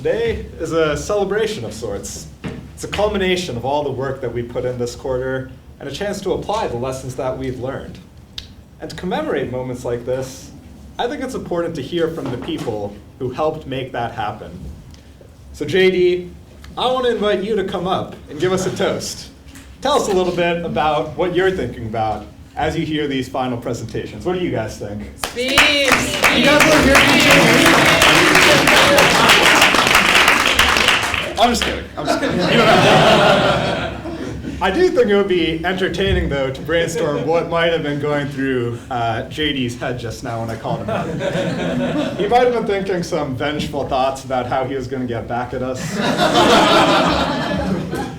Today is a celebration of sorts. It's a culmination of all the work that we put in this quarter and a chance to apply the lessons that we've learned. And to commemorate moments like this, I think it's important to hear from the people who helped make that happen. So JD, I want to invite you to come up and give us a toast. Tell us a little bit about what you're thinking about as you hear these final presentations. What do you guys think? Speed! You guys want to hear from JD? I'm just kidding. You don't have to. I do think it would be entertaining, though, to brainstorm what might have been going through JD's head just now when I called him out. He might have been thinking some vengeful thoughts about how he was going to get back at us.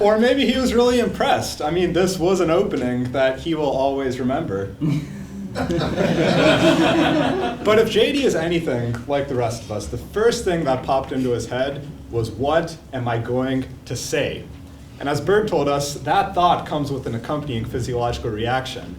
Or maybe he was really impressed. I mean, this was an opening that he will always remember. But if JD is anything like the rest of us, the first thing that popped into his head was, what am I going to say? And as Berg told us, that thought comes with an accompanying physiological reaction.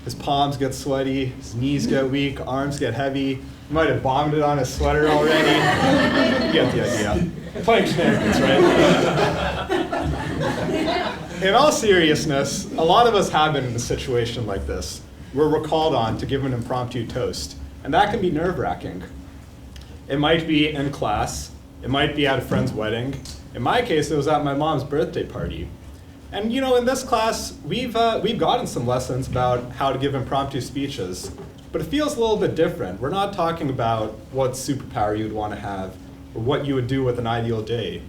His palms get sweaty, his knees get weak, arms get heavy. He might have vomited on his sweater already. You get the idea. Playing shenanigans, right? In all seriousness, a lot of us have been in a situation like this, where we're called on to give an impromptu toast, and that can be nerve-wracking. It might be in class, it might be at a friend's wedding. In my case, it was at my mom's birthday party. And you know, in this class, we've gotten some lessons about how to give impromptu speeches, but it feels a little bit different. We're not talking about what superpower you'd want to have or what you would do with an ideal day.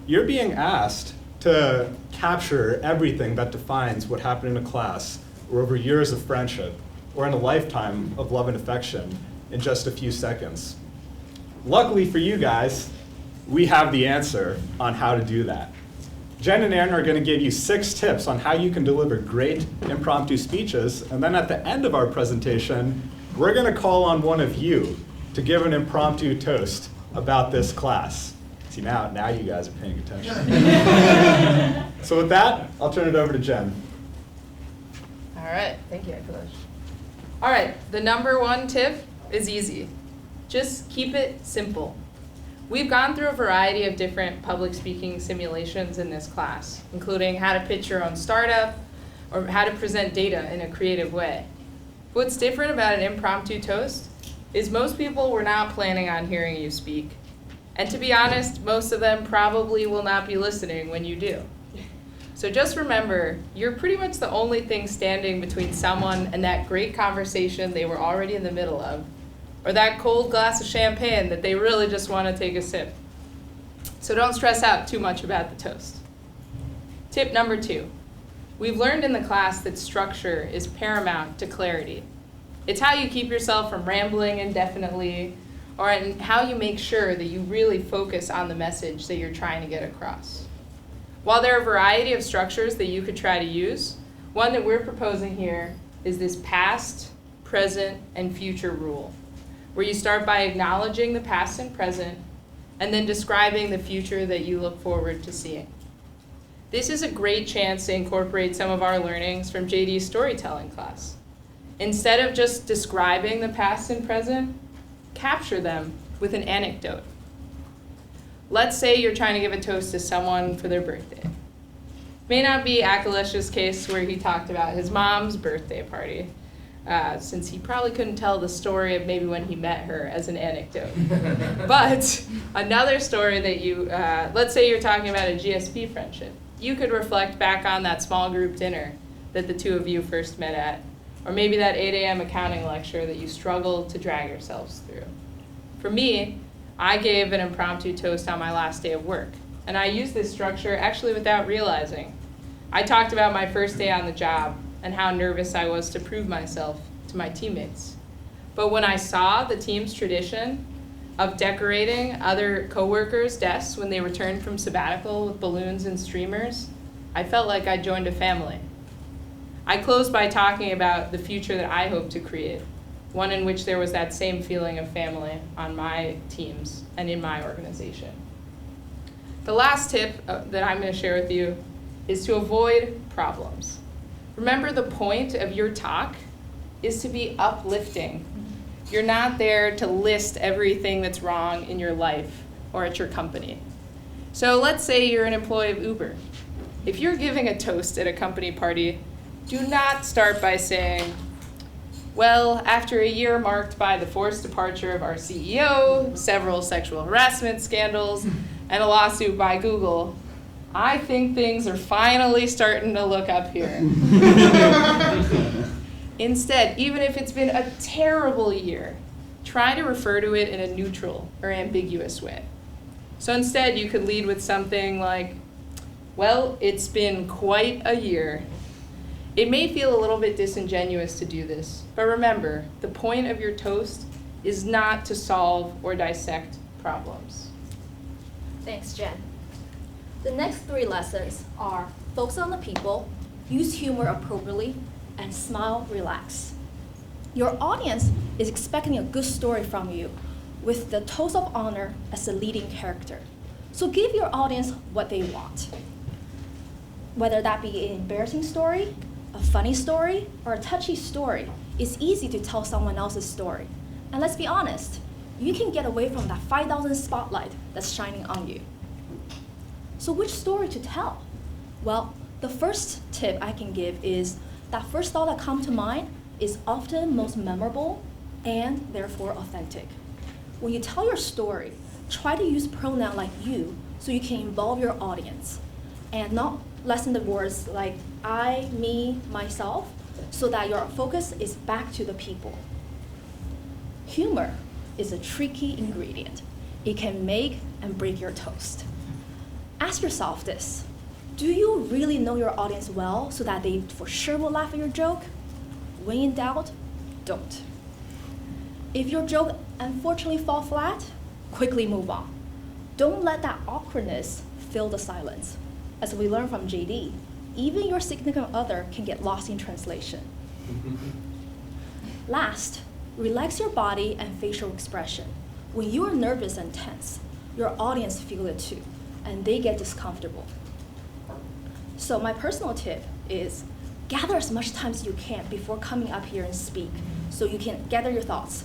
You're being asked to capture everything that defines what happened in a class or over years of friendship or in a lifetime of love and affection in just a few seconds. Luckily for you guys, we have the answer on how to do that. Jen and Erin are going to give you 6 tips on how you can deliver great impromptu speeches, and then at the end of our presentation, we're going to call on one of you to give an impromptu toast about this class. See, now you guys are paying attention. So with that, I'll turn it over to Jen. All right, thank you, Akhilesh. All right, the number 1 tip is easy. Just keep it simple. We've gone through a variety of different public speaking simulations in this class, including how to pitch your own startup or how to present data in a creative way. What's different about an impromptu toast is most people were not planning on hearing you speak. And to be honest, most of them probably will not be listening when you do. So just remember, you're pretty much the only thing standing between someone and that great conversation they were already in the middle of, or that cold glass of champagne that they really just want to take a sip. So don't stress out too much about the toast. Tip number 2. We've learned in the class that structure is paramount to clarity. It's how you keep yourself from rambling indefinitely, or in how you make sure that you really focus on the message that you're trying to get across. While there are a variety of structures that you could try to use, one that we're proposing here is this past, present, and future rule, where you start by acknowledging the past and present, and then describing the future that you look forward to seeing. This is a great chance to incorporate some of our learnings from JD's storytelling class. Instead of just describing the past and present, capture them with an anecdote. Let's say you're trying to give a toast to someone for their birthday. May not be Akhilesh's case where he talked about his mom's birthday party, since he probably couldn't tell the story of maybe when he met her as an anecdote. But another story that let's say you're talking about a GSP friendship. You could reflect back on that small group dinner that the two of you first met at, or maybe that 8 a.m. accounting lecture that you struggled to drag yourselves through. For me, I gave an impromptu toast on my last day of work, and I used this structure actually without realizing. I talked about my first day on the job and how nervous I was to prove myself to my teammates. But when I saw the team's tradition of decorating other coworkers' desks when they returned from sabbatical with balloons and streamers, I felt like I joined a family. I closed by talking about the future that I hope to create, one in which there was that same feeling of family on my teams and in my organization. The last tip that I'm going to share with you is to avoid problems. Remember, the point of your talk is to be uplifting. You're not there to list everything that's wrong in your life or at your company. So let's say you're an employee of Uber. If you're giving a toast at a company party, do not start by saying, well, after a year marked by the forced departure of our CEO, several sexual harassment scandals, and a lawsuit by Google, I think things are finally starting to look up here. Instead, even if it's been a terrible year, try to refer to it in a neutral or ambiguous way. So instead, you could lead with something like, well, it's been quite a year. It may feel a little bit disingenuous to do this, but remember, the point of your toast is not to solve or dissect problems. Thanks, Jen. The next 3 lessons are focus on the people, use humor appropriately, and smile, relax. Your audience is expecting a good story from you with the toast of honor as the leading character. So give your audience what they want. Whether that be an embarrassing story, a funny story, or a touchy story, it's easy to tell someone else's story. And let's be honest, you can get away from that 5,000 spotlight that's shining on you. So which story to tell? Well, the first tip I can give is that first thought that comes to mind is often most memorable and therefore authentic. When you tell your story, try to use pronoun like you so you can involve your audience and not lessen the words like I, me, myself, so that your focus is back to the people. Humor is a tricky ingredient. It can make and break your toast. Ask yourself this: do you really know your audience well so that they for sure will laugh at your joke? When in doubt, don't. If your joke unfortunately falls flat, quickly move on. Don't let that awkwardness fill the silence. As we learned from JD, even your significant other can get lost in translation. Last, relax your body and facial expression. When you are nervous and tense, your audience feel it too, and they get discomfortable. So my personal tip is gather as much time as you can before coming up here and speak so you can gather your thoughts.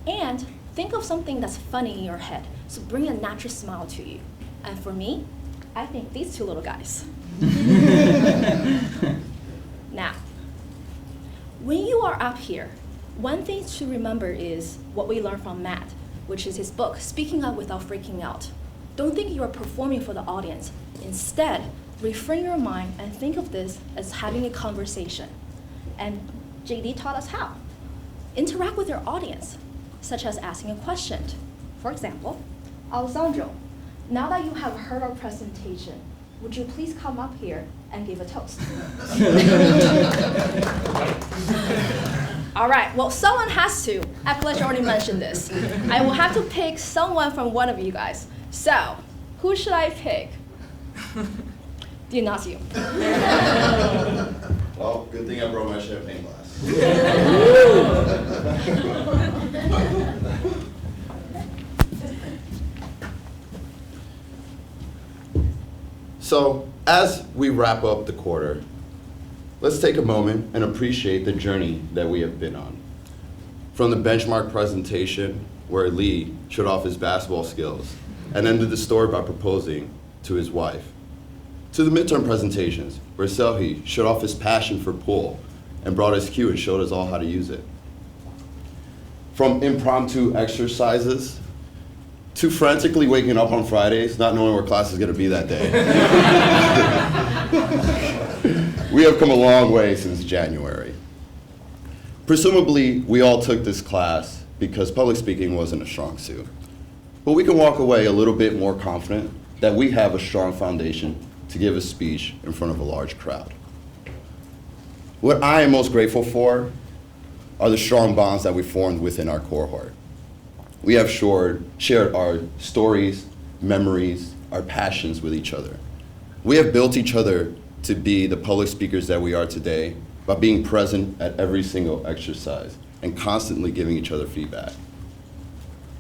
And think of something that's funny in your head, so bring a natural smile to you. And for me, I think these 2 little guys. Now, when you are up here, one thing to remember is what we learned from Matt, which is his book, Speaking Up Without Freaking Out. Don't think you are performing for the audience. Instead, reframe your mind and think of this as having a conversation. And JD taught us how. Interact with your audience, such as asking a question. For example, Alessandro, now that you have heard our presentation, would you please come up here and give a toast? All right, well, someone has to. Akhilesh already mentioned this. I will have to pick someone from one of you guys. So, who should I pick? Dionicio. Well, good thing I brought my champagne glass. So, as we wrap up the quarter, let's take a moment and appreciate the journey that we have been on. From the benchmark presentation, where Lee showed off his basketball skills and ended the story by proposing to his wife, to the midterm presentations, where Selhi showed off his passion for pool and brought his cue and showed us all how to use it. From impromptu exercises to frantically waking up on Fridays, not knowing where class is going to be that day. We have come a long way since January. Presumably, we all took this class because public speaking wasn't a strong suit. But we can walk away a little bit more confident that we have a strong foundation to give a speech in front of a large crowd. What I am most grateful for are the strong bonds that we formed within our cohort. We have shared our stories, memories, our passions with each other. We have built each other to be the public speakers that we are today by being present at every single exercise and constantly giving each other feedback.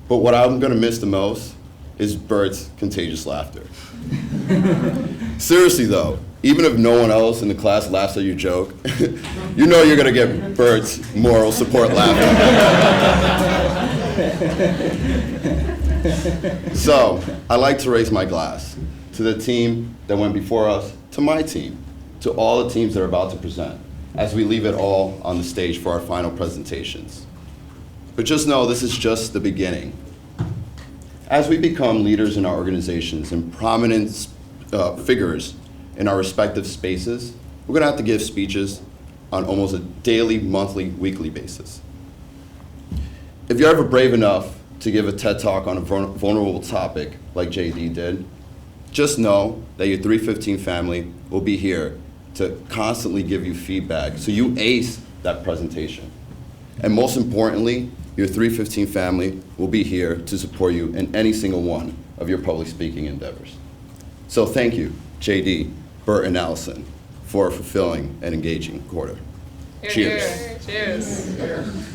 But what I'm gonna miss the most is Bert's contagious laughter. Seriously though, even if no one else in the class laughs at your joke, you know you're gonna get Bert's moral support laughter. So, I'd like to raise my glass to the team that went before us, to my team, to all the teams that are about to present, as we leave it all on the stage for our final presentations. But just know this is just the beginning. As we become leaders in our organizations and prominent figures in our respective spaces, we're gonna have to give speeches on almost a daily, monthly, weekly basis. If you're ever brave enough to give a TED Talk on a vulnerable topic like JD did, just know that your 315 family will be here to constantly give you feedback so you ace that presentation. And most importantly, your 315 family will be here to support you in any single one of your public speaking endeavors. So thank you, JD, Bert, and Allison, for a fulfilling and engaging quarter. Cheers. Cheers. Cheers.